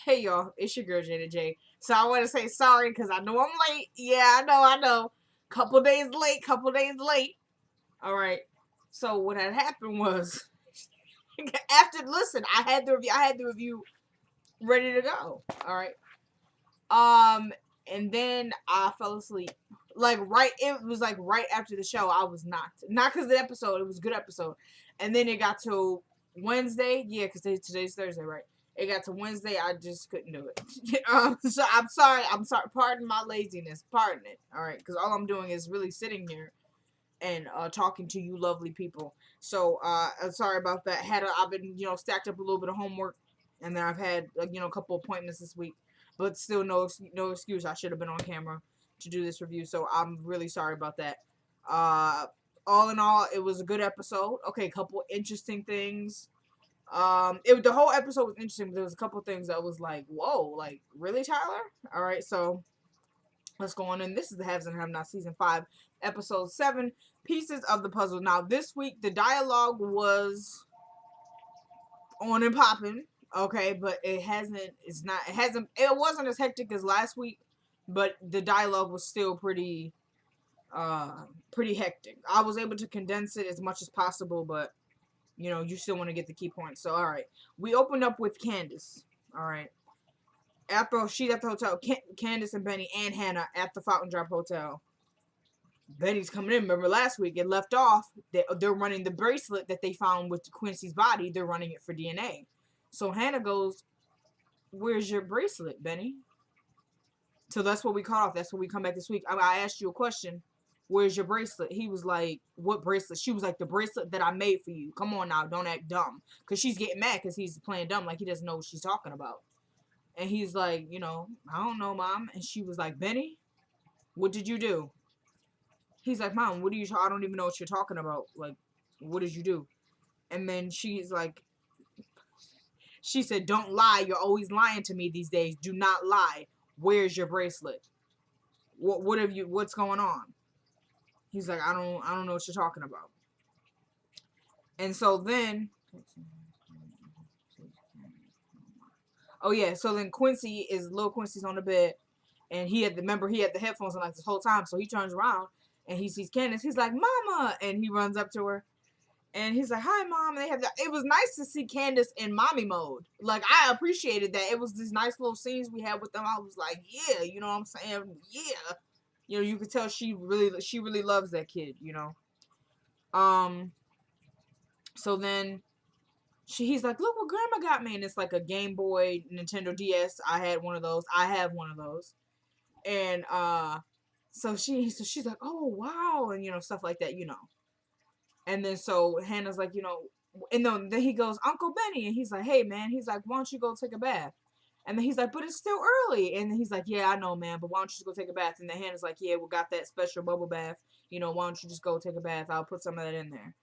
Hey y'all, it's your girl Jada J. So I want to say sorry because I know I'm late. Yeah, I know. Couple days late. All right. So what had happened was I had the review ready to go. All right. And then I fell asleep. It was like right after the show. I was not because of the episode. It was a good episode. And then it got to Wednesday. Yeah, because today's Thursday, right? It got to Wednesday. I just couldn't do it. So I'm sorry. Pardon my laziness. Pardon it. All right, because all I'm doing is really sitting here and talking to you lovely people. So I'm sorry about that. I've been stacked up a little bit of homework, and then I've had a couple appointments this week, but still no excuse. I should have been on camera to do this review, so I'm really sorry about that. All in all, it was a good episode. Okay, a couple interesting things. The whole episode was interesting, but there was a couple things that was like, whoa, like really, Tyler? All right, so let's go on in. This is the Haves and Have Not season 5, episode 7, Pieces of the Puzzle. Now this week the dialogue was on and popping, okay, but it wasn't as hectic as last week, but the dialogue was still pretty hectic. I was able to condense it as much as possible, but you still want to get the key points. So all right, we opened up with Candace. All right, after she's at the hotel, Candace and Benny and Hannah at the Fountain Drop Hotel. Benny's coming in. Remember last week it left off. They're running the bracelet that they found with Quincy's body. They're running it for DNA. So Hannah goes, "Where's your bracelet, Benny?" So that's what we caught off. That's what we come back this week. I asked you a question. Where's your bracelet? He was like, "What bracelet?" She was like, "The bracelet that I made for you. Come on now, don't act dumb." Because she's getting mad because he's playing dumb, like he doesn't know what she's talking about. And he's like, "I don't know, Mom." And she was like, "Benny, what did you do?" He's like, "Mom, what are you? I don't even know what you're talking about. Like, what did you do?" And then she said, "Don't lie. You're always lying to me these days. Do not lie. Where's your bracelet? What's going on?" He's like, I don't know what you're talking about." And so then, oh yeah, so then Lil Quincy's on the bed, and he had the headphones on like this whole time. So he turns around and he sees Candace. He's like, "Mama," and he runs up to her. And he's like, "Hi, Mom." And it was nice to see Candace in mommy mode. Like, I appreciated that. It was these nice little scenes we had with them. I was like, yeah, you know what I'm saying? Yeah. You could tell she really loves that kid, So then he's like, "Look what Grandma got me." And it's like a Game Boy Nintendo DS. I had one of those. I have one of those. And so she's like, "Oh, wow." And stuff like that, And then so Hannah's like, and then he goes, "Uncle Benny," and he's like, "Hey man," he's like, "Why don't you go take a bath?" And then he's like, "But it's still early." And then he's like, "Yeah, I know, man, but why don't you just go take a bath?" And then Hannah's like, "Yeah, we got that special bubble bath. Why don't you just go take a bath? I'll put some of that in there."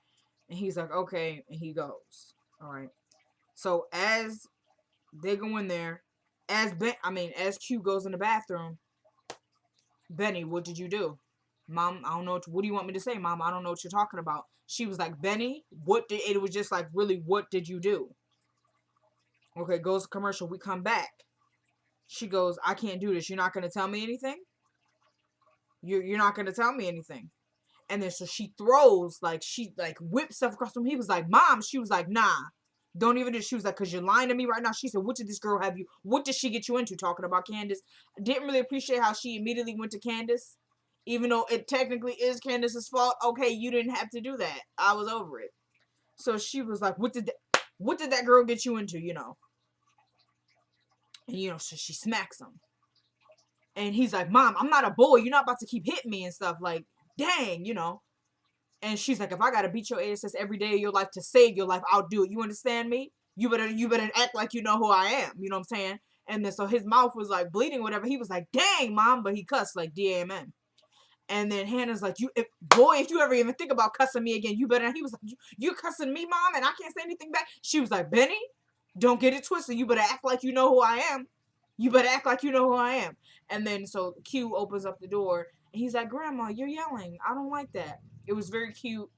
And he's like, "Okay," and he goes. All right. So as they go in there, as Q goes in the bathroom, "Benny, what did you do?" "Mom, I don't know. What do you want me to say, Mom? I don't know what you're talking about." She was like, "Benny, it was just like, really, what did you do?" Okay, goes to commercial. We come back. She goes, "I can't do this. You're not going to tell me anything? You're not going to tell me anything." And then so she throws, she whips stuff across him. He was like, "Mom," she was like, "Nah. Don't even do it." She was like, "Because you're lying to me right now." She said, "What did this girl what did she get you into?" Talking about Candace. Didn't really appreciate how she immediately went to Candace. Even though it technically is Candace's fault. Okay, you didn't have to do that. I was over it. So she was like, what did that girl get you into, And, so she smacks him. And he's like, "Mom, I'm not a boy. You're not about to keep hitting me and stuff. Like, dang, And she's like, "If I gotta beat your ass every day of your life to save your life, I'll do it. You understand me? You better act like you know who I am." You know what I'm saying? And then so his mouth was like bleeding, whatever. He was like, "Dang, Mom," but he cussed like DMN. And then Hannah's like, if you ever even think about cussing me again, you better." And he was like, "You cussing me, Mom, and I can't say anything back?" She was like, "Benny, don't get it twisted. You better act like you know who I am. You better act like you know who I am." And then so Q opens up the door and he's like, "Grandma, you're yelling. I don't like that." It was very cute.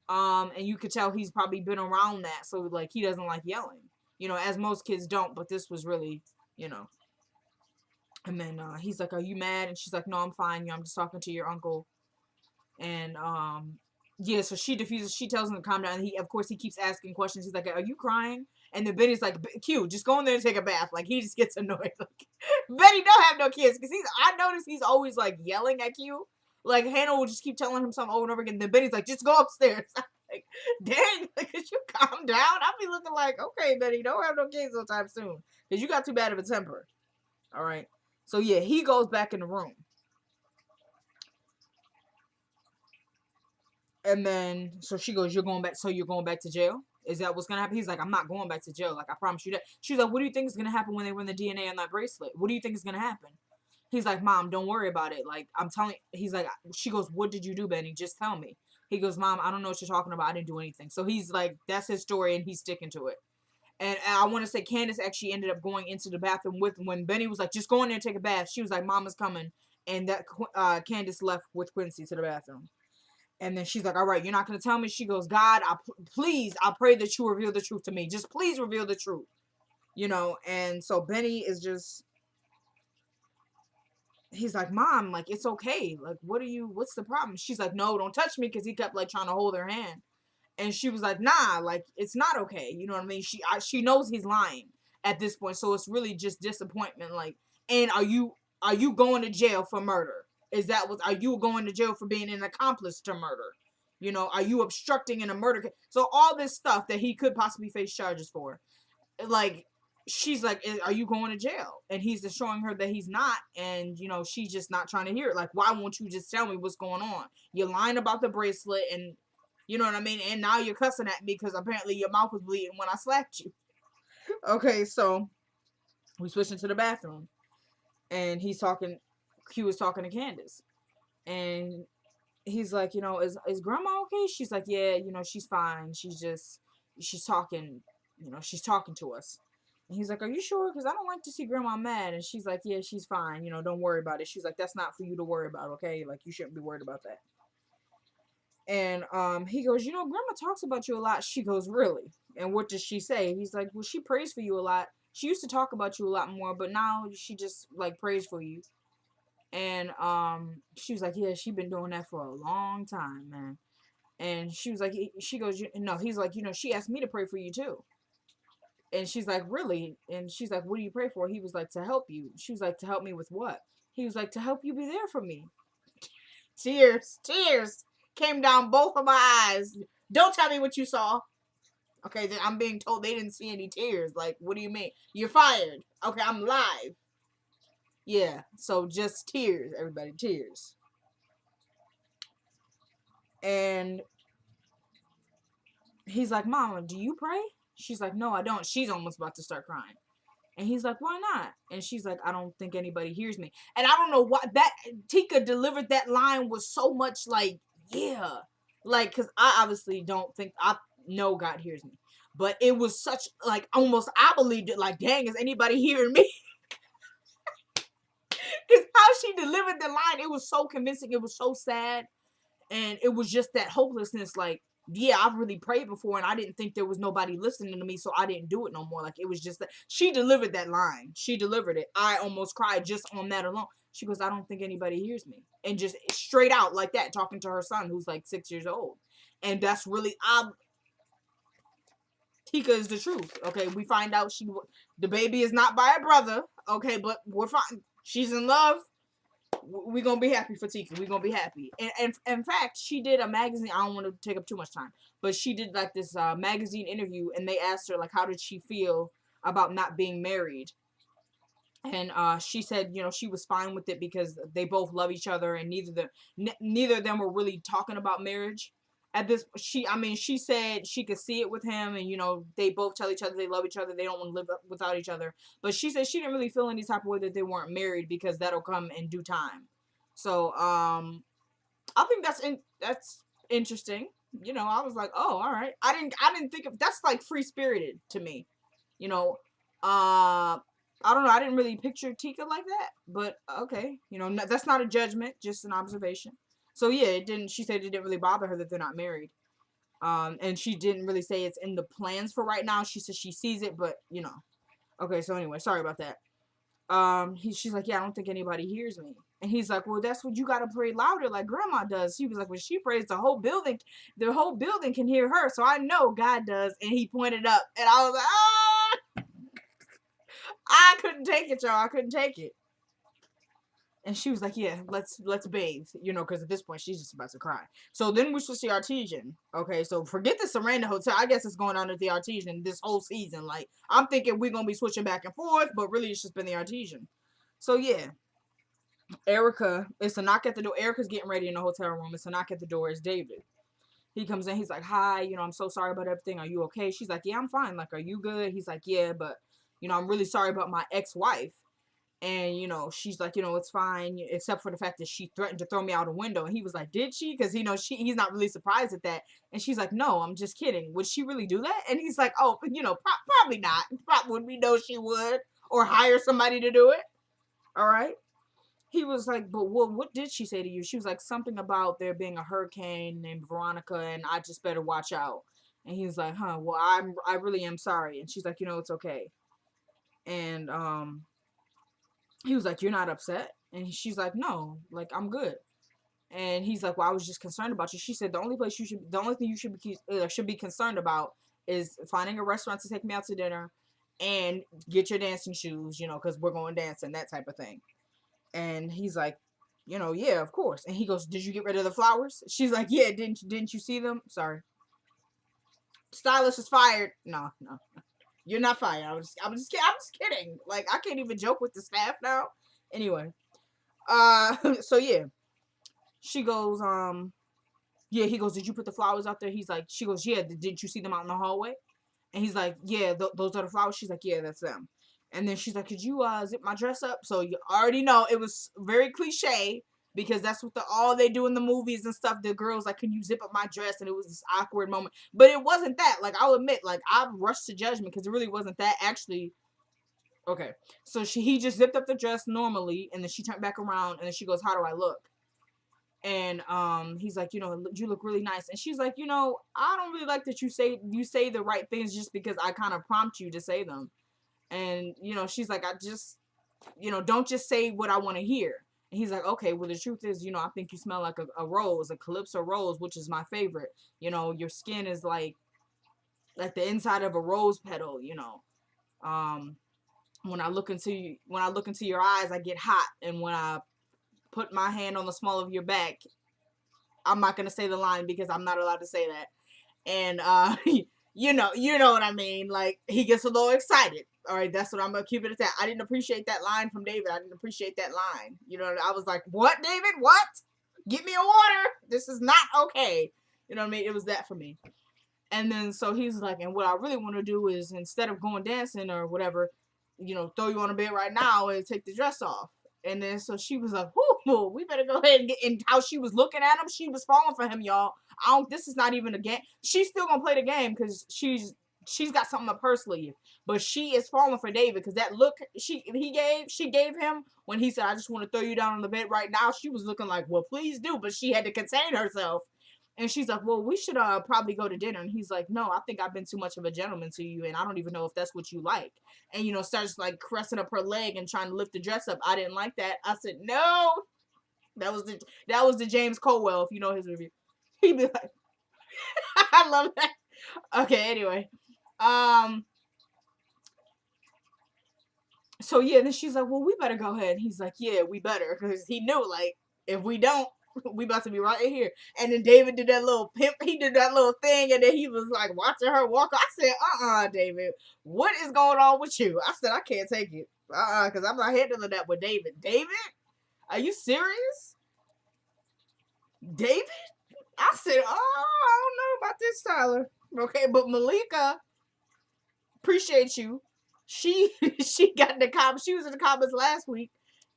And you could tell he's probably been around that, so like he doesn't like yelling. As most kids don't, but this was really you know. And then he's like, "Are you mad?" And she's like, "No, I'm fine. I'm just talking to your uncle." And yeah, so she diffuses. She tells him to calm down. And he, of course, he keeps asking questions. He's like, "Are you crying?" And then Benny's like, "Q, just go in there and take a bath." Like he just gets annoyed. Like Benny don't have no kids because I noticed he's always like yelling at Q. Like Hannah will just keep telling him something over and over again. Then Benny's like, "Just go upstairs." I'm like, dang, like, could you calm down? I'll be looking like, okay, Benny, don't have no kids no time soon because you got too bad of a temper. All right. So yeah, he goes back in the room. And then, so she goes, "You're going back, so you're going back to jail? Is that what's gonna happen?" He's like, "I'm not going back to jail. Like, I promise you that." She's like, "What do you think is gonna happen when they run the DNA on that bracelet? What do you think is gonna happen?" He's like, "Mom, don't worry about it. Like, I'm telling," he's like, she goes, "What did you do, Benny? Just tell me." He goes, "Mom, I don't know what you're talking about. I didn't do anything." So he's like, that's his story and he's sticking to it. And I want to say Candace actually ended up going into the bathroom with, when Benny was like, "Just go in there and take a bath." She was like, "Mama's coming." And that Candace left with Quincy to the bathroom. And then she's like, "All right, you're not going to tell me." She goes, "God, please, I pray that you reveal the truth to me. Just please reveal the truth." You know, and so Benny is just, he's like, "Mom, like, it's okay. Like, what's the problem?" She's like, "No, don't touch me," because he kept, like, trying to hold her hand. And she was like, "Nah, like, it's not okay." You know what I mean? She knows he's lying at this point. So it's really just disappointment. Like, and are you going to jail for murder? Are you going to jail for being an accomplice to murder? You know, are you obstructing in a murder case? So all this stuff that he could possibly face charges for. Like, she's like, "Are you going to jail?" And he's just showing her that he's not. And, you know, she's just not trying to hear it. Like, why won't you just tell me what's going on? You're lying about the bracelet, and you know what I mean? And now you're cussing at me because apparently your mouth was bleeding when I slapped you. Okay, so we switch into the bathroom. And Q is talking to Candace. And he's like, "You know, is grandma okay?" She's like, "Yeah, you know, she's fine. She's talking, you know, she's talking to us." And he's like, "Are you sure? Because I don't like to see grandma mad." And she's like, "Yeah, she's fine. You know, don't worry about it." She's like, "That's not for you to worry about, okay? Like, you shouldn't be worried about that." And he goes, "You know, grandma talks about you a lot." She goes, "Really? And what does she say?" He's like, "Well, she prays for you a lot. She used to talk about you a lot more, but now she just like prays for you." And she was like, "Yeah, she been doing that for a long time, man." And she was like, she goes, "No." He's like, "You know, she asked me to pray for you too." And she's like, "Really?" And she's like, "What do you pray for?" He was like, "To help you." She was like, "To help me with what?" He was like, "To help you be there for me." Tears came down both of my eyes. Don't tell me what you saw. Okay, I'm being told they didn't see any tears. Like, what do you mean? You're fired. Okay, I'm live. Yeah, so just tears, everybody, tears. And he's like, "Mama, do you pray?" She's like, "No, I don't." She's almost about to start crying. And he's like, "Why not?" And she's like, "I don't think anybody hears me." And I don't know what that Tika delivered that line was so much like, yeah. Like, because I obviously don't think, I know God hears me. But it was such, like, almost, I believed it, like, dang, is anybody hearing me? Because how she delivered the line, it was so convincing. It was so sad. And it was just that hopelessness, like, yeah, I've really prayed before and I didn't think there was nobody listening to me, so I didn't do it no more. Like, it was just that she delivered that line. She delivered it. I almost cried just on that alone. She goes, "I don't think anybody hears me." And just straight out like that, talking to her son who's like 6 years old. And that's really, Tika is the truth. Okay, we find out the baby is not by a brother. Okay, but we're fine. She's in love. We're gonna be happy for Tika. We're gonna be happy. And in fact, she did a magazine. I don't want to take up too much time, but she did like this magazine interview, and they asked her like, how did she feel about not being married? And she said, you know, she was fine with it because they both love each other, and neither of them were really talking about marriage. At this, she said she could see it with him, and you know, they both tell each other they love each other, they don't want to live without each other. But she said she didn't really feel any type of way that they weren't married because that'll come in due time. So, I think that's interesting. You know, I was like, oh, all right. I didn't think of, that's like free spirited to me. You know, I don't know. I didn't really picture Tika like that, but okay. You know, that's not a judgment, just an observation. So yeah, it didn't. She said it didn't really bother her that they're not married. And she didn't really say it's in the plans for right now. She said she sees it, but you know. Okay, so anyway, sorry about that. she's like, yeah, I don't think anybody hears me. And he's like, well, that's what you gotta pray louder, like grandma does. She was like, when she prays, the whole building can hear her. So I know God does. And he pointed up, and I was like, ah, I couldn't take it, y'all. I couldn't take it. And she was like, yeah, let's bathe, because at this point she's just about to cry. So then we switched to the Artesian. Okay, so forget the Serena Hotel. I guess it's going on at the Artesian this whole season. Like, I'm thinking we're gonna be switching back and forth, but really it's just been the Artesian. So yeah, Erica, it's a knock at the door. Erica's getting ready in the hotel room. It's a knock at the door. It's David. He comes in. He's like, hi, I'm so sorry about everything. Are you okay? She's like, yeah, I'm fine. Like, are you good? He's like, yeah, but, I'm really sorry about my ex-wife. And, she's like, it's fine, except for the fact that she threatened to throw me out a window. And he was like, did she? Because, he's not really surprised at that. And she's like, no, I'm just kidding. Would she really do that? And he's like, oh, probably not. Probably we know she would. Or hire somebody to do it. All right. He was like, but what did she say to you? She was like, something about there being a hurricane named Veronica and I just better watch out. And he was like, huh, well, I really am sorry. And she's like, it's okay. And, he was like, you're not upset? And she's like, no, like, I'm good. And he's like, well, I was just concerned about you. She said, the only thing you should be concerned about is finding a restaurant to take me out to dinner and get your dancing shoes, because we're going dancing, that type of thing. And he's like, yeah, of course. And he goes, did you get rid of the flowers? She's like, yeah, didn't you see them? Sorry. Stylist is fired. No. You're not fired. I'm just kidding. Like, I can't even joke with the staff now. Anyway. So yeah. She goes, yeah, he goes, did you put the flowers out there? He's like, she goes, yeah, didn't you see them out in the hallway? And he's like, yeah, those are the flowers. She's like, yeah, that's them. And then she's like, could you zip my dress up? So you already know it was very cliche because that's what all they do in the movies and stuff. The girl's like, can you zip up my dress? And it was this awkward moment. But it wasn't that. Like, I'll admit, like, I rushed to judgment because it really wasn't that. Actually, okay. So he just zipped up the dress normally, and then she turned back around, and then she goes, how do I look? And he's like, you look really nice. And she's like, I don't really like that you say the right things just because I kind of prompt you to say them. And, she's like, I just, don't just say what I want to hear. And he's like, okay, well, the truth is, I think you smell like a rose, a calypso rose, which is my favorite. Your skin is like the inside of a rose petal, when I look into your eyes, I get hot. And when I put my hand on the small of your back, I'm not going to say the line because I'm not allowed to say that. And, you know what I mean? Like, he gets a little excited. All right, that's what I'm going to keep it at that. I didn't appreciate that line from David. I didn't appreciate that line. I was like, what, David? What? Get me a water. This is not okay. You know what I mean? It was that for me. And then, so he's like, and what I really want to do is, instead of going dancing or whatever, throw you on a bed right now and take the dress off. And then, so she was like, whoo, we better go ahead and get, and how she was looking at him, she was falling for him, y'all. This is not even a game. She's still gonna play the game because she's got something up her sleeve. But she is falling for David because that look she gave him when he said, I just want to throw you down on the bed right now. She was looking like, well, please do. But she had to contain herself. And she's like, well, we should probably go to dinner. And he's like, no, I think I've been too much of a gentleman to you. And I don't even know if that's what you like. And, starts like caressing up her leg and trying to lift the dress up. I didn't like that. I said, no. That was the James Colwell, if you know his review. He'd be like, I love that. Okay, anyway. So yeah, then she's like, well, we better go ahead. And he's like, yeah, we better. Because he knew, like, if we don't, we about to be right in here. And then David did that little pimp. He did that little thing. And then he was like watching her walk. I said, David, what is going on with you? I said, I can't take it. Because I'm not handling that with David. David? Are you serious? David? I said, I don't know about this, Tyler. Okay, but Malika, appreciate you. She got in the comments. She was in the comments last week.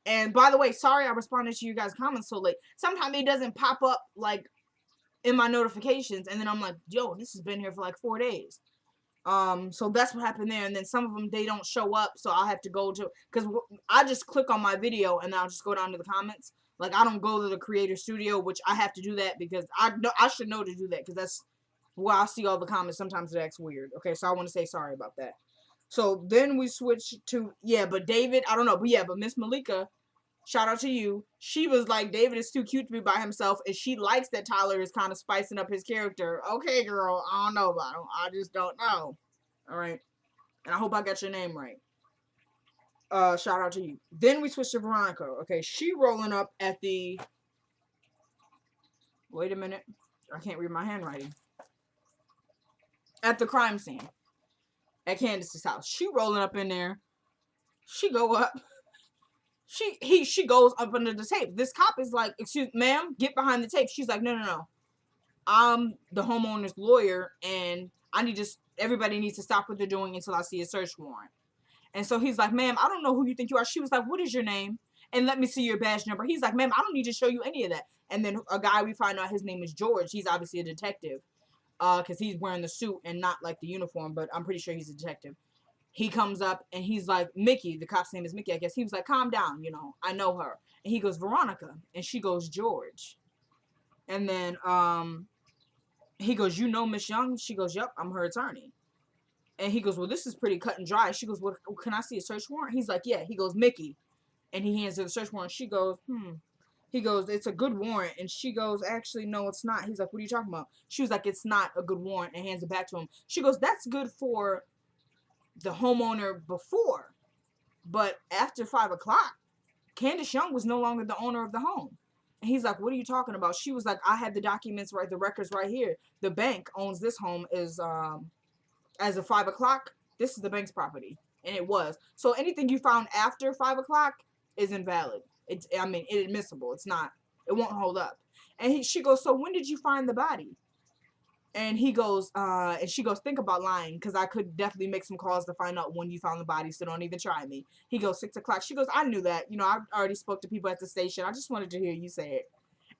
And by the way, sorry I responded to you guys' comments so late. Sometimes it doesn't pop up like in my notifications, and then I'm like, yo, this has been here for like 4 days. So that's what happened there. And then some of them, they don't show up, so I'll have to go to, because I just click on my video and then I'll just go down to the comments. Like, I don't go to the creator studio, which I have to do that because I should know to do that because that's where I see all the comments. Sometimes it acts weird. Okay, so I want to say sorry about that. So then we switch to, yeah, but David, I don't know, but yeah, but Miss Malika, shout out to you. She was like, David is too cute to be by himself, and she likes that Tyler is kind of spicing up his character. Okay, girl, I don't know about him. I just don't know. All right, and I hope I got your name right. Shout out to you. Then we switch to Veronica. Okay, she rolling up at the. Wait a minute, I can't read my handwriting. At the crime scene, at Candace's house, she rolling up in there. She go up. She goes up under the tape. This cop is like, excuse, ma'am, get behind the tape. She's like, no, no, no. I'm the homeowner's lawyer, and I need to. Everybody needs to stop what they're doing until I see a search warrant. And so he's like, ma'am, I don't know who you think you are. She was like, what is your name? And let me see your badge number. He's like, ma'am, I don't need to show you any of that. And then a guy, we find out his name is George. He's obviously a detective, because he's wearing the suit and not like the uniform, but I'm pretty sure he's a detective. He comes up and he's like, Mickey, the cop's name is Mickey, I guess. He was like, calm down, I know her. And he goes, Veronica. And she goes, George. And then he goes, you know Miss Young? She goes, yep, I'm her attorney. And he goes, well, this is pretty cut and dry. She goes, well, can I see a search warrant? He's like, yeah. He goes, Mickey. And he hands her the search warrant. She goes, He goes, it's a good warrant. And she goes, actually, no, it's not. He's like, what are you talking about? She was like, it's not a good warrant, and hands it back to him. She goes, that's good for the homeowner before. But after 5 o'clock, Candace Young was no longer the owner of the home. And he's like, what are you talking about? She was like, I had the documents right, the records right here. The bank owns this home as of 5 o'clock. This is the bank's property. And it was. So anything you found after 5 o'clock is invalid. It's inadmissible. It's not. It won't hold up. And she goes, so when did you find the body? And he goes, and she goes, think about lying, because I could definitely make some calls to find out when you found the body, so don't even try me. He goes, 6 o'clock. She goes, I knew that. I already spoke to people at the station. I just wanted to hear you say it.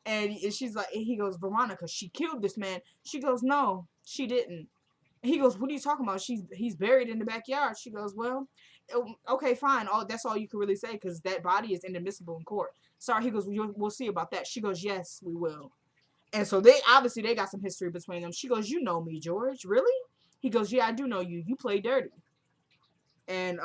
And she's like, and he goes, Veronica, she killed this man. She goes, no, she didn't. He goes, what are you talking about? He's buried in the backyard. She goes, well, okay, fine. That's all you can really say, because that body is inadmissible in court. Sorry. He goes, we'll see about that. She goes, yes, we will. And so they got some history between them. She goes, you know me, George. Really? He goes, yeah, I do know you. You play dirty. And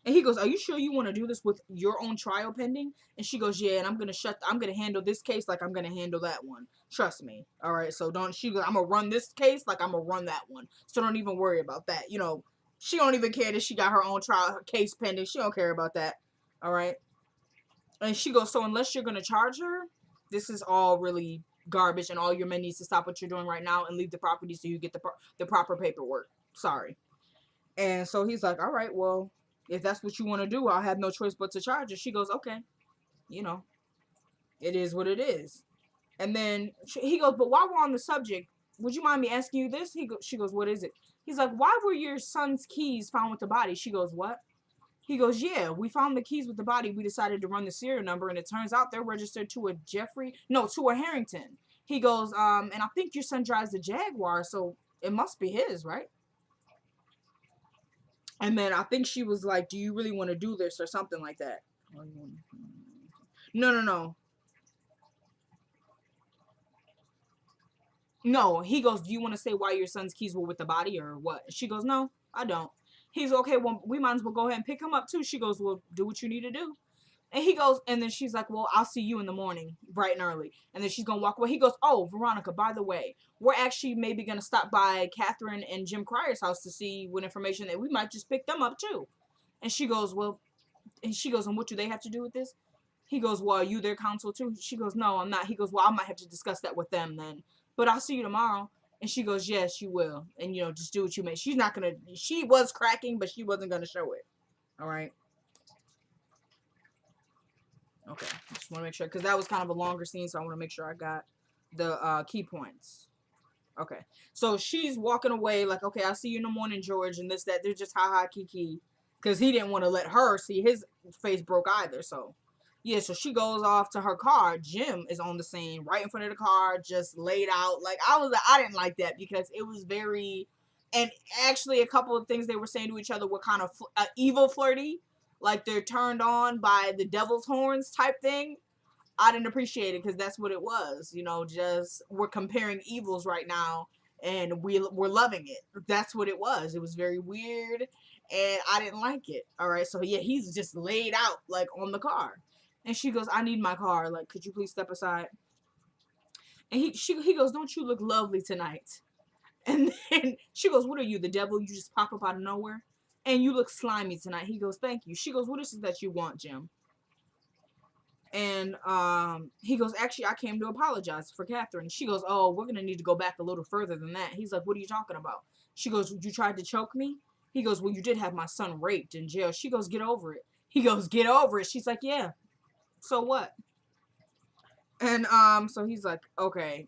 he goes, are you sure you want to do this with your own trial pending? And she goes, yeah, and I'm gonna handle this case like I'm gonna handle that one. Trust me. All right. So she goes, I'm gonna run this case like I'm gonna run that one. So don't even worry about that. She don't even care that she got her own trial case pending. She don't care about that. All right. And she goes, so unless you're gonna charge her, this is all really garbage, and all your men needs to stop what you're doing right now and leave the property so you get the proper paperwork. Sorry. And so he's like, all right, well, if that's what you want to do, I'll have no choice but to charge her. She goes, okay. It is what it is. And then he goes, but while we're on the subject, would you mind me asking you this? She goes, what is it? He's like, why were your son's keys found with the body? She goes, what? He goes, yeah, we found the keys with the body. We decided to run the serial number, and it turns out they're registered to a Harrington. He goes, and I think your son drives a Jaguar, so it must be his, right? And then I think she was like, do you really want to do this or something like that? No. No, he goes, do you want to say why your son's keys were with the body or what? She goes, no, I don't. He's okay, well, we might as well go ahead and pick him up too. She goes, well, do what you need to do. And he goes, and then she's like, well, I'll see you in the morning, bright and early. And then she's going to walk away. He goes, oh, Veronica, by the way, we're actually maybe going to stop by Catherine and Jim Cryer's house to see what information that we might just pick them up too. And she goes, and what do they have to do with this? He goes, well, are you their counsel too? She goes, no, I'm not. He goes, well, I might have to discuss that with them then. But I'll see you tomorrow. And she goes, yes, you will. And, just do what you may. She was cracking, but she wasn't going to show it. All right. Okay. I just want to make sure, because that was kind of a longer scene, so I want to make sure I got the key points. Okay. So she's walking away like, okay, I'll see you in the morning, George, and this, that. They're just ha-ha, kiki. Because he didn't want to let her see his face broke either, so. Yeah, so she goes off to her car. Jim is on the scene, right in front of the car, just laid out. Like, I didn't like that, because it was very, and actually a couple of things they were saying to each other were kind of evil flirty. Like, they're turned on by the devil's horns type thing. I didn't appreciate it, because that's what it was. Just, we're comparing evils right now. and we were loving it. That's what it was. It was very weird, and I didn't like it. All right, so yeah, he's just laid out like on the car, and she goes, "I need my car. Like, could you please step aside?" And he goes, "Don't you look lovely tonight?" And then she goes, "What are you, the devil? You just pop up out of nowhere? And you look slimy tonight." He goes, "Thank you." She goes, "What is it that you want, Jim?" And he goes, "Actually, I came to apologize for Catherine." She goes, "Oh, we're going to need to go back a little further than that." He's like, "What are you talking about?" She goes, "You tried to choke me?" He goes, "Well, you did have my son raped in jail." She goes, "Get over it." He goes, "Get over it." She's like, "Yeah, so what?" And so he's like, "Okay."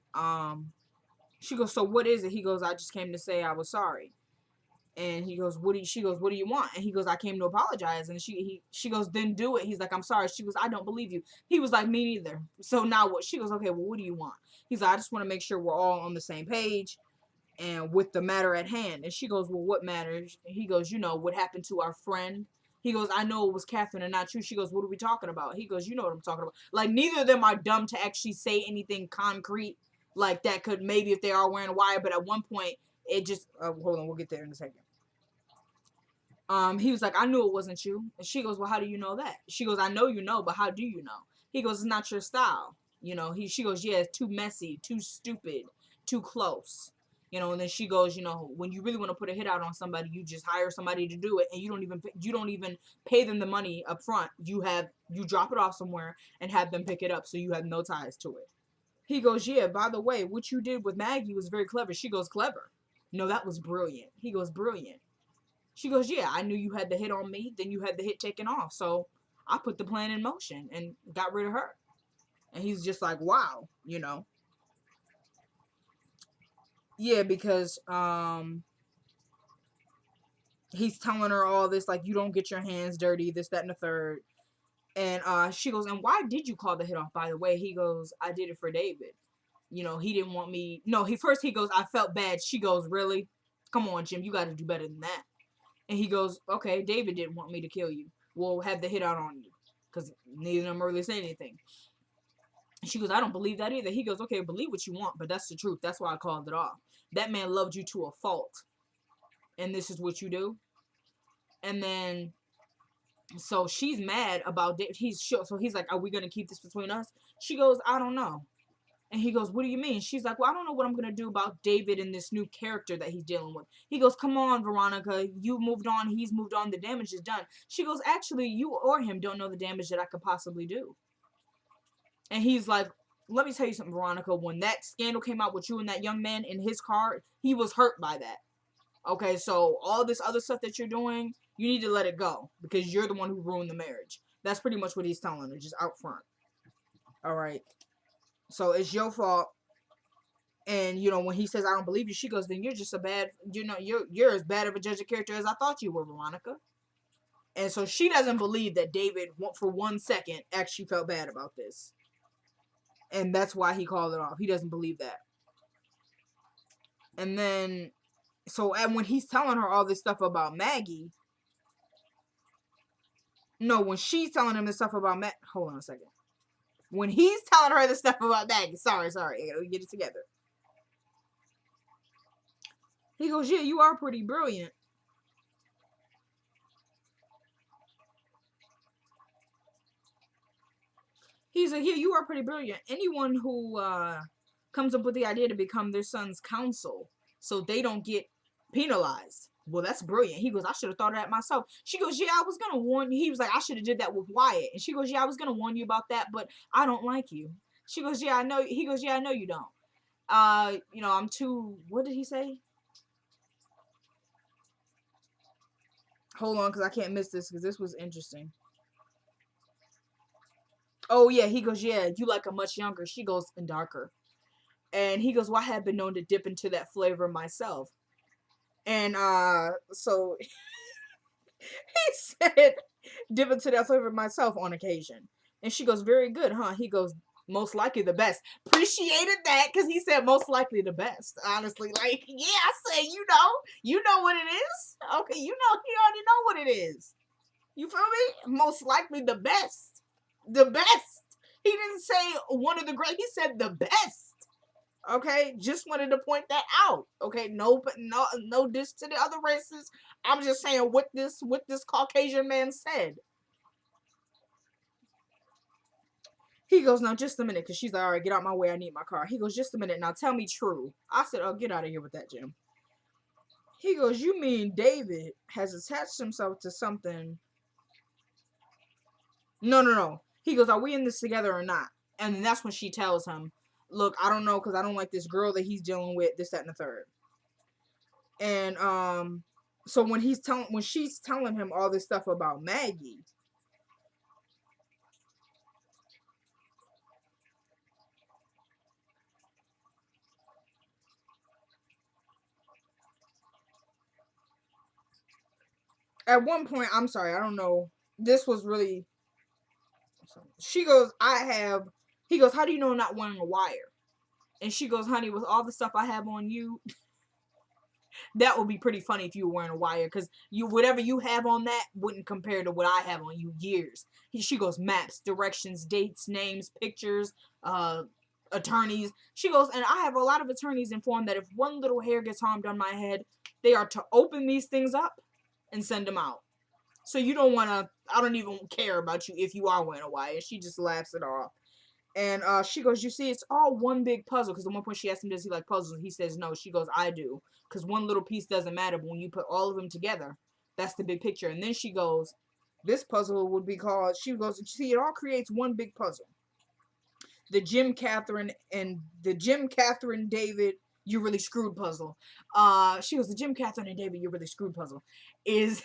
She goes, "So what is it?" He goes, "I just came to say I was sorry." And he goes, she goes, "What do you want?" And he goes, "I came to apologize." And she goes, "Then do it." He's like, "I'm sorry." She goes, "I don't believe you." He was like, "Me neither." So now what? She goes, "Okay, well, what do you want?" He's like, "I just want to make sure we're all on the same page and with the matter at hand." And she goes, "Well, what matters?" He goes, "You know, what happened to our friend." He goes, "I know it was Catherine and not you." She goes, "What are we talking about?" He goes, "You know what I'm talking about." Like, neither of them are dumb to actually say anything concrete like that could maybe if they are wearing a wire. But at one point, it just, hold on, we'll get there in a second. He was like, "I knew it wasn't you." And she goes, "Well, how do you know that?" She goes, "I know you know, but how do you know?" He goes, "It's not your style." She goes, "Yeah, it's too messy, too stupid, too close." And then she goes, "When you really want to put a hit out on somebody, you just hire somebody to do it, and you don't even pay them the money up front. You drop it off somewhere and have them pick it up, so you have no ties to it." He goes, "Yeah, by the way, what you did with Maggie was very clever." She goes, "Clever? No, that was brilliant." He goes, "Brilliant." She goes, "Yeah, I knew you had the hit on me, then you had the hit taken off. So I put the plan in motion and got rid of her." And he's just like, "Wow. Yeah, because he's telling her all this, like, you don't get your hands dirty, this, that, and the third. And she goes, "And why did you call the hit off, by the way?" He goes, "I did it for David. He didn't want me." No, he goes, "I felt bad." She goes, "Really? Come on, Jim, you gotta do better than that." And he goes, "Okay, David didn't want me to kill you. We'll have the hit out on you." Because neither of them really say anything. And she goes, "I don't believe that either." He goes, "Okay, believe what you want, but that's the truth. That's why I called it off. That man loved you to a fault. And this is what you do?" And then, so she's mad about David. So he's like, "Are we going to keep this between us?" She goes, "I don't know." And he goes, "What do you mean?" She's like, "Well, I don't know what I'm going to do about David and this new character that he's dealing with." He goes, "Come on, Veronica. You moved on. He's moved on. The damage is done." She goes, "Actually, you or him don't know the damage that I could possibly do." And he's like, "Let me tell you something, Veronica. When that scandal came out with you and that young man in his car, he was hurt by that. Okay, so all this other stuff that you're doing, you need to let it go because you're the one who ruined the marriage." That's pretty much what he's telling her, just out front. All right. So it's your fault. And when he says, "I don't believe you," she goes, "Then you're just you're as bad of a judge of character as I thought you were, Veronica." And so she doesn't believe that David, for 1 second, actually felt bad about this. And that's why he called it off. He doesn't believe that. And then, and when he's telling her all this stuff about Maggie, no, when she's telling him this stuff about hold on a second. When he's telling her this stuff about Maggie, sorry, I gotta get it together. He goes, "Yeah, you are pretty brilliant." He's like, "Yeah, you are pretty brilliant. Anyone who comes up with the idea to become their son's counsel so they don't get penalized, well, that's brilliant." He goes, "I should have thought of that myself." She goes, "Yeah, I was going to warn you." He was like, "I should have did that with Wyatt." And she goes, "Yeah, I was going to warn you about that, but I don't like you." She goes, "Yeah, I know." He goes, "Yeah, I know you don't. I'm too," what did he say? Hold on, because I can't miss this, because this was interesting. Oh, yeah, he goes, "Yeah, you like a much younger." She goes, "And darker." And he goes, "Well, I have been known to dip into that flavor myself." And so he said, "Dip into that flavor myself on occasion." And she goes, "Very good, huh?" He goes, "Most likely the best." Appreciated that, because he said most likely the best. Honestly, like, yeah, I say, you know what it is. Okay, you already know what it is. You feel me? Most likely the best. The best. He didn't say one of the great, he said the best. Okay, just wanted to point that out. Okay, no diss to the other races. I'm just saying what this Caucasian man said. He goes, now just a minute, because she's like, all right, get out my way, I need my car. He goes, just a minute, now tell me true. I said, oh, get out of here with that, Jim. He goes, you mean David has attached himself to something? No. He goes, are we in this together or not? And that's when she tells him, look, I don't know, because I don't like this girl that he's dealing with, this, that, and the third. And so when she's telling him all this stuff about Maggie, at one point, I'm sorry, I don't know. This was really. She goes, he goes, how do you know I'm not wearing a wire? And she goes, honey, with all the stuff I have on you, that would be pretty funny if you were wearing a wire, because whatever you have on that wouldn't compare to what I have on you. Years. She goes, maps, directions, dates, names, pictures, attorneys. She goes, and I have a lot of attorneys informed that if one little hair gets harmed on my head, they are to open these things up and send them out. So you don't want to, I don't even care about you if you are wearing a wire. She just laughs it off. And she goes, you see, it's all one big puzzle. Because at one point she asked him, does he like puzzles? He says no. She goes, I do. Because one little piece doesn't matter. But when you put all of them together, that's the big picture. And then she goes, this puzzle would be called, she goes, you see, it all creates one big puzzle. The Jim Catherine David, you really screwed puzzle. She goes, the Jim Catherine and David, you really screwed puzzle. Is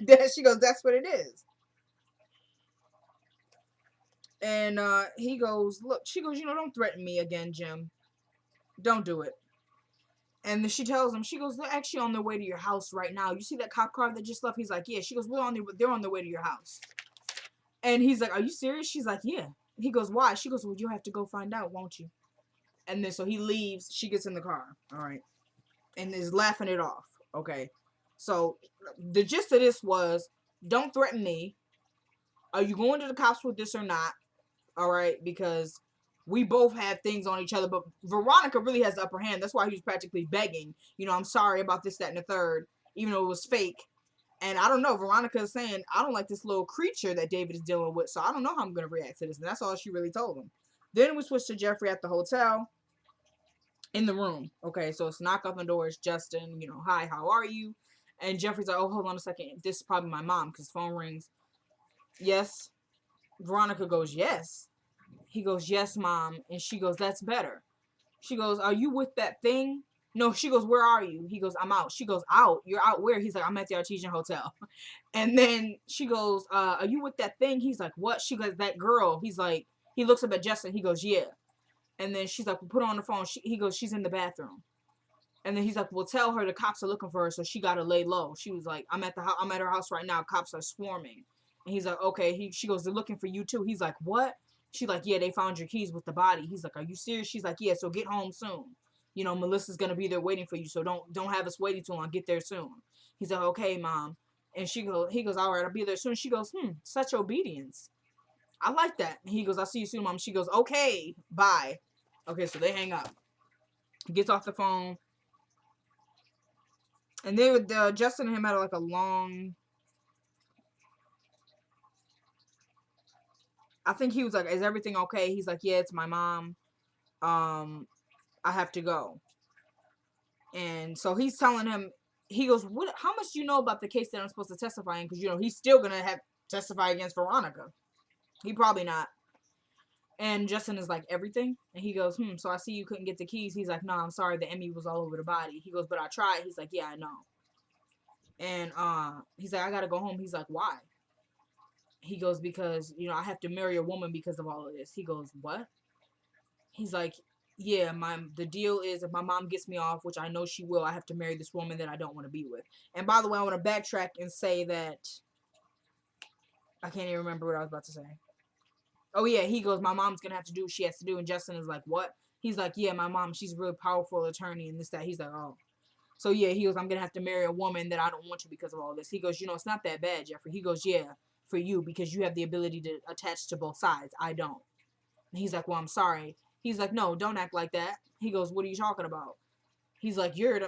that, she goes, that's what it is. And he goes, look, she goes, don't threaten me again, Jim. Don't do it. And then she tells him, she goes, they're actually on their way to your house right now. You see that cop car that just left? He's like, yeah. She goes, they're on their way to your house. And he's like, are you serious? She's like, yeah. He goes, why? She goes, well, you'll have to go find out, won't you? And then so he leaves. She gets in the car. All right. And is laughing it off. Okay. So the gist of this was, don't threaten me. Are you going to the cops with this or not? All right, because we both have things on each other, but Veronica really has the upper hand. That's why he was practically begging, I'm sorry about this, that, and the third, even though it was fake. And I don't know, Veronica is saying, I don't like this little creature that David is dealing with, so I don't know how I'm going to react to this. And that's all she really told him. Then we switched to Jeffrey at the hotel in the room. Okay, so it's knock on the door. It's Justin, hi, how are you? And Jeffrey's like, oh, hold on a second. This is probably my mom, because phone rings. Yes. Veronica goes, yes. He goes, yes, mom. And she goes, that's better. She goes, are you with that thing? No, she goes, where are you? He goes, I'm out. She goes, out? You're out where? He's like, I'm at the Artesian Hotel. And then she goes, are you with that thing? He's like, what? She goes, that girl. He's like, he looks up at Justin. He goes, yeah. And then she's like, well, put her on the phone. He goes, she's in the bathroom. And then he's like, well, tell her the cops are looking for her, so she got to lay low. She was like, I'm at her house right now. Cops are swarming. And he's like, okay. She goes, they're looking for you too. He's like, what? She's like, yeah, they found your keys with the body. He's like, are you serious? She's like, yeah, so get home soon. Melissa's going to be there waiting for you, so don't have us waiting too long. Get there soon. He's like, okay, mom. And he goes, all right, I'll be there soon. She goes, such obedience. I like that. And he goes, I'll see you soon, mom. She goes, okay, bye. Okay, so they hang up. He gets off the phone. And they would, Justin and him had like a long, I think he was like, is everything okay? He's like, yeah, it's my mom. I have to go. And so he's telling him, he goes, how much do you know about the case that I'm supposed to testify in? Because, he's still going to have testify against Veronica. He probably not. And Justin is like, everything? And he goes, so I see you couldn't get the keys. He's like, no, I'm sorry. The Emmy was all over the body. He goes, but I tried. He's like, yeah, I know. And he's like, I got to go home. He's like, why? He goes, because, I have to marry a woman because of all of this. He goes, what? He's like, yeah, the deal is if my mom gets me off, which I know she will, I have to marry this woman that I don't want to be with. And by the way, I want to backtrack and say that I can't even remember what I was about to say. Oh, yeah, he goes, my mom's going to have to do what she has to do. And Justin is like, what? He's like, yeah, my mom, she's a really powerful attorney and this, that. He's like, oh. So, yeah, he goes, I'm going to have to marry a woman that I don't want to because of all this. He goes, it's not that bad, Jeffrey. He goes, yeah, for you, because you have the ability to attach to both sides. I don't. And he's like, well, I'm sorry. He's like, no, don't act like that. He goes, what are you talking about? He's like, you're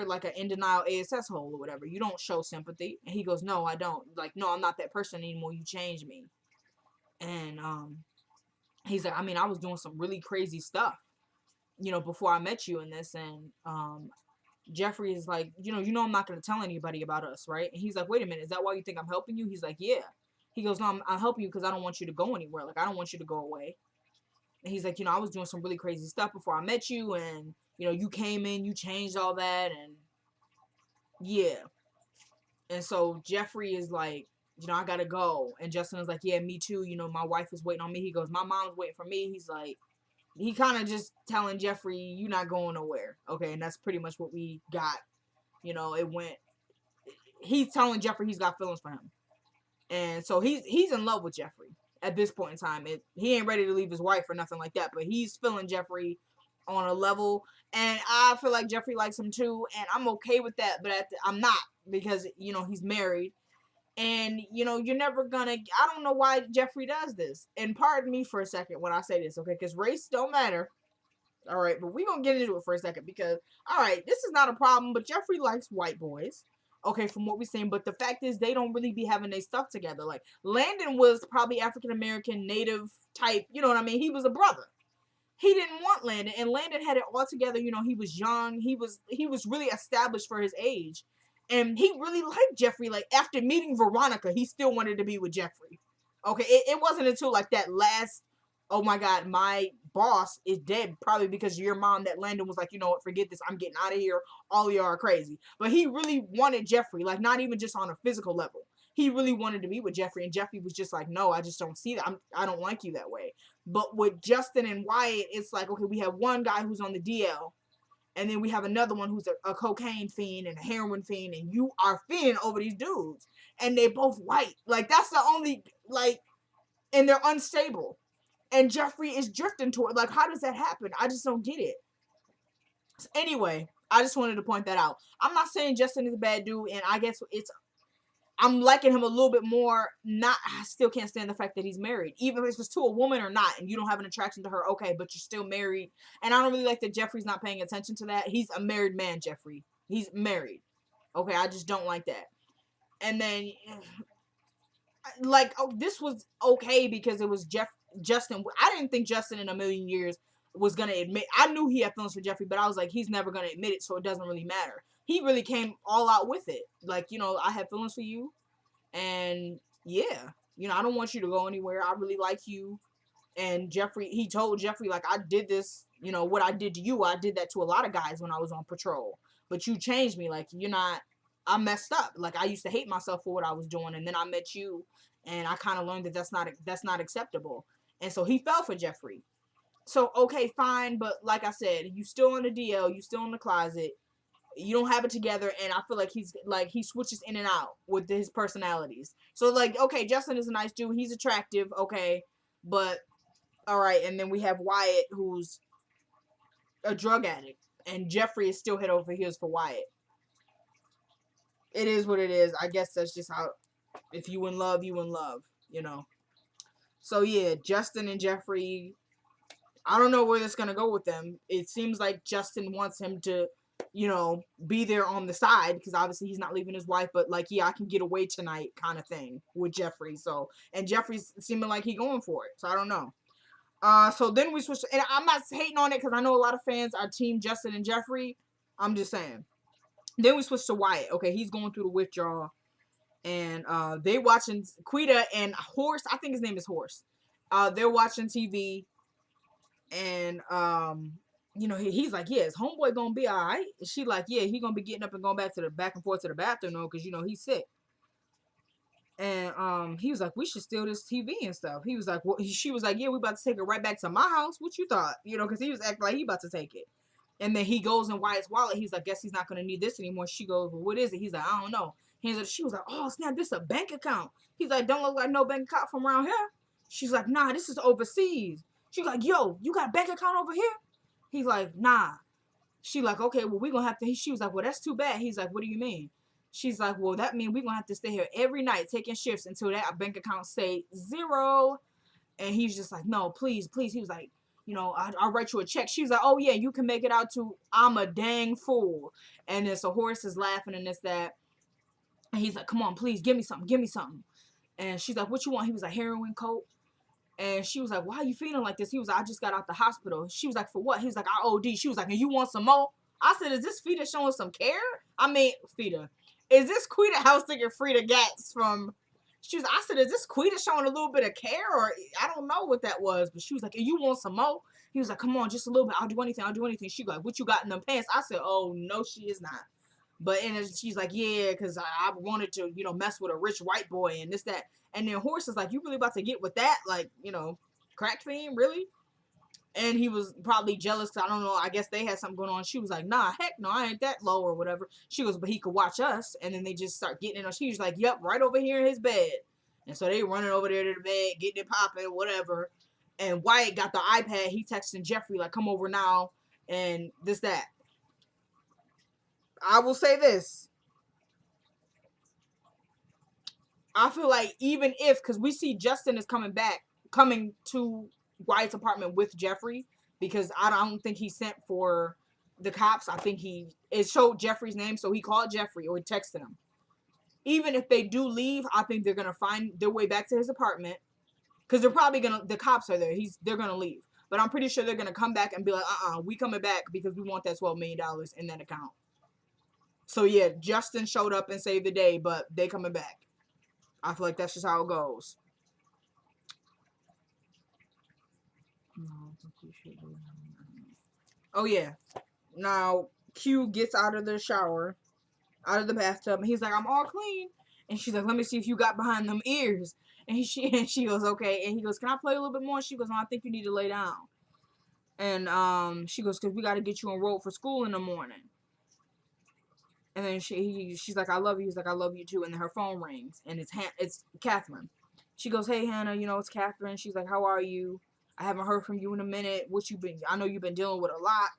like an in denial ASS hole or whatever. You don't show sympathy. And he goes, no, I don't. Like, no, I'm not that person anymore. You changed me. And he's like, I mean, I was doing some really crazy stuff, before I met you in this. And Jeffrey is like, I'm not going to tell anybody about us, right? And he's like, wait a minute, is that why you think I'm helping you? He's like, yeah. He goes, no, I'm helping you because I don't want you to go anywhere. Like, I don't want you to go away. And he's like, I was doing some really crazy stuff before I met you, and you came in, you changed all that, and yeah. And so Jeffrey is like, I gotta go. And Justin is like, yeah, me too. My wife is waiting on me. He goes, my mom's waiting for me. He's like, he kind of just telling Jeffrey, you're not going nowhere. Okay, and that's pretty much what we got. It went. He's telling Jeffrey he's got feelings for him, and so he's in love with Jeffrey at this point in time. He ain't ready to leave his wife or nothing like that, but he's feeling Jeffrey on a level, and I feel like Jeffrey likes him too, and I'm okay with that, but I'm not, because he's married, and you're never gonna. I don't know why Jeffrey does this, and pardon me for a second when I say this, okay, because race don't matter, all right, but we gonna get into it for a second, because all right, this is not a problem, but Jeffrey likes white boys, okay, from what we're saying, but the fact is they don't really be having their stuff together. Like, Landon was probably African American, native type, you know what I mean? He was a brother. He didn't want Landon, and Landon had it all together. He was young. He was really established for his age, and he really liked Jeffrey. Like, after meeting Veronica, he still wanted to be with Jeffrey. Okay, it wasn't until like that last, oh my God, my boss is dead, probably because of your mom, that Landon was like, you know what, forget this, I'm getting out of here. All of y'all are crazy. But he really wanted Jeffrey, like, not even just on a physical level. He really wanted to be with Jeffrey, and Jeffrey was just like, no, I just don't see that. I don't like you that way. But with Justin and Wyatt, it's like, okay, we have one guy who's on the DL, and then we have another one who's a cocaine fiend and a heroin fiend, and you are fiending over these dudes. And they both white. Like, that's the only, like, and they're unstable. And Jeffrey is drifting toward, like, how does that happen? I just don't get it. So anyway, I just wanted to point that out. I'm not saying Justin is a bad dude, and I guess I'm liking him a little bit more. I still can't stand the fact that he's married. Even if it's to a woman or not, and you don't have an attraction to her, okay, but you're still married. And I don't really like that Jeffrey's not paying attention to that. He's a married man, Jeffrey. He's married. Okay, I just don't like that. And then, like, this was okay because it was Justin. I didn't think Justin in a million years was going to admit. I knew he had feelings for Jeffrey, but I was like, he's never going to admit it, so it doesn't really matter. He really came all out with it. Like, I have feelings for you. And yeah, I don't want you to go anywhere. I really like you. And Jeffrey, he told Jeffrey, like, I did this, what I did to you, I did that to a lot of guys when I was on patrol. But you changed me. Like, I messed up. Like, I used to hate myself for what I was doing. And then I met you. And I kind of learned that that's not acceptable. And so he fell for Jeffrey. So, okay, fine. But like I said, you still in the DL. You still in the closet. You don't have it together. And I feel like he switches in and out with his personalities. So, like, okay, Justin is a nice dude. He's attractive. Okay. But, all right. And then we have Wyatt, who's a drug addict. And Jeffrey is still head over heels for Wyatt. It is what it is. I guess that's just how, if you in love, you in love, So, yeah, Justin and Jeffrey, I don't know where that's going to go with them. It seems like Justin wants him to, be there on the side, because obviously he's not leaving his wife, but like, yeah, I can get away tonight kind of thing with Jeffrey. So, and Jeffrey's seeming like he going for it. So, I don't know. So then we switched, and I'm not hating on it because I know a lot of fans are team Justin and Jeffrey. I'm just saying. Then we switched to Wyatt. Okay, he's going through the withdrawal. And they watching Quita and Horse. I think his name is Horse. They're watching TV, and he's like, yeah, his homeboy gonna be all right. She like, yeah, he gonna be getting up and going back and forth to the bathroom though, because he's sick. And he was like, we should steal this TV and stuff. He was like, well, she was like, yeah, we about to take it right back to my house. What you thought? Because he was acting like he about to take it. And then he goes in Wyatt's wallet. He's like, guess he's not gonna need this anymore. She goes, well, what is it? He's like, I don't know. She was like, oh, snap, this is a bank account. He's like, don't look like no bank account from around here. She's like, nah, this is overseas. She's like, yo, you got a bank account over here? He's like, nah. She like, okay, well, we're going to have to. She was like, well, that's too bad. He's like, what do you mean? She's like, well, that means we're going to have to stay here every night taking shifts until that bank account say zero. And he's just like, no, please, please. He was like, you know, I'll write you a check. She was like, oh yeah, you can make it out to I'm a dang fool. And then so Horace is laughing and this, that. And he's like, come on, please, give me something, give me something. And she's like, what you want? He was like, heroin, coke. And she was like, why are you feeling like this? He was like, I just got out the hospital. She was like, for what? He was like, I OD. She was like, and you want some more? I said, is this Fita showing some care? I mean, Fita. Is this Quita house thinking Frida Gatz from... I said, is this Quita showing a little bit of care? Or I don't know what that was. But she was like, and you want some more? He was like, come on, just a little bit. I'll do anything. I'll do anything. She was like, what you got in them pants? I said, oh, no, she is not. But and she's like, yeah, because I wanted to, you know, mess with a rich white boy and this, that. And then Horace is like, you really about to get with that? Like, you know, crack fiend, really? And he was probably jealous because, I don't know, I guess they had something going on. She was like, nah, heck no, I ain't that low or whatever. She goes, but he could watch us. And then they just start getting in. She was like, yep, right over here in his bed. And so they running over there to the bed, getting it popping, whatever. And Wyatt got the iPad. He texting Jeffrey, like, come over now and this, that. I will say this. I feel like even if, because we see Justin is coming to Wyatt's apartment with Jeffrey, because I don't think he sent for the cops. I think it showed Jeffrey's name, so he called Jeffrey or he texted him. Even if they do leave, I think they're gonna find their way back to his apartment, because they're probably the cops are there. They're gonna leave, but I'm pretty sure they're gonna come back and be like, we coming back because we want that $12 million in that account. So yeah, Justin showed up and saved the day, but they coming back. I feel like that's just how it goes. Oh yeah. Now Q gets out of the shower, out of the bathtub, and he's like, I'm all clean. And she's like, let me see if you got behind them ears. And she goes, okay. And he goes, can I play a little bit more? And she goes, no, I think you need to lay down. And she goes, because we got to get you enrolled for school in the morning. And then she's like, I love you. He's like, I love you too. And then her phone rings, and it's Catherine. She goes, hey, Hannah, you know, it's Catherine. She's like, how are you? I haven't heard from you in a minute. I know you've been dealing with a lot.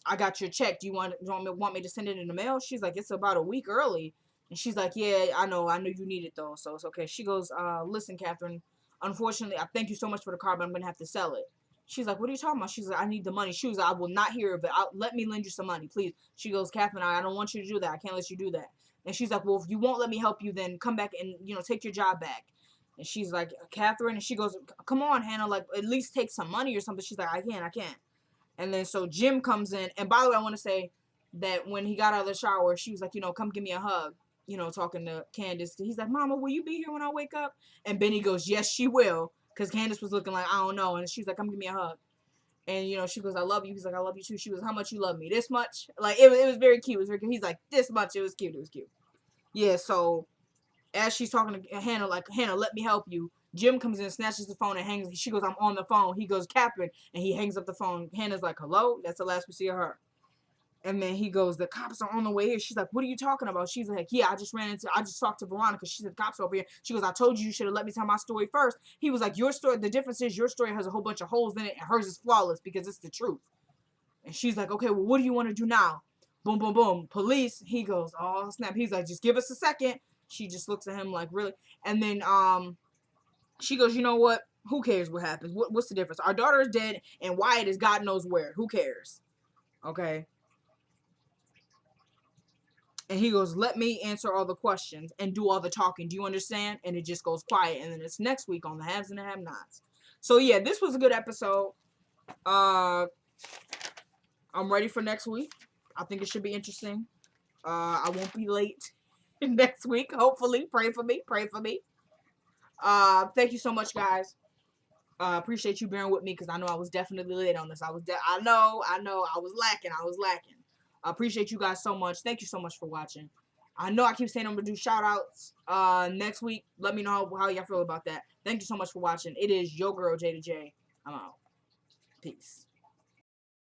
I got your check. Do you want me to send it in the mail? She's like, it's about a week early. And she's like, yeah, I know you need it though. So it's okay. She goes, listen, Catherine, unfortunately, I thank you so much for the car, but I'm going to have to sell it. She's like, what are you talking about? She's like, I need the money. She was like, I will not hear of it. Let me lend you some money, please. She goes, Catherine, I don't want you to do that. I can't let you do that. And she's like, well, if you won't let me help you, then come back and, you know, take your job back. And she's like, Catherine, and she goes, come on, Hannah, like, at least take some money or something. She's like, I can't. And then so Jim comes in. And by the way, I want to say that when he got out of the shower, she was like, you know, come give me a hug. You know, talking to Candace. He's like, Mama, will you be here when I wake up? And Benny goes, yes, she will. Because Candace was looking like, I don't know. And she's like, come give me a hug. And, you know, she goes, I love you. He's like, I love you too. She goes, how much you love me? This much? Like, it was very cute. It was very cute. He's like, this much. It was cute. Yeah, so as she's talking to Hannah, like, Hannah, let me help you. Jim comes in, snatches the phone, and hangs. She goes, I'm on the phone. He goes, Catherine. And he hangs up the phone. Hannah's like, hello? That's the last we see of her. And then he goes, the cops are on the way here. She's like, what are you talking about? She's like, yeah, I just talked to Veronica. She said, the cops are over here. She goes, I told you should have let me tell my story first. He was like, your story, the difference is your story has a whole bunch of holes in it, and hers is flawless because it's the truth. And she's like, okay, well, what do you want to do now? Boom, boom, boom. Police. He goes, oh, snap. He's like, just give us a second. She just looks at him like, really? And then she goes, you know what? Who cares what happens? What's the difference? Our daughter is dead, and Wyatt is God knows where. Who cares? Okay. And he goes, let me answer all the questions and do all the talking. Do you understand? And it just goes quiet. And then it's next week on the Haves and the Have-Nots. So, yeah, this was a good episode. I'm ready for next week. I think it should be interesting. I won't be late next week, hopefully. Pray for me. Thank you so much, guys. Appreciate you bearing with me because I know I was definitely late on this. I know. I was lacking. I appreciate you guys so much. Thank you so much for watching. I know I keep saying I'm going to do shout-outs next week. Let me know how y'all feel about that. Thank you so much for watching. It is your girl, J to J. I'm out. Peace.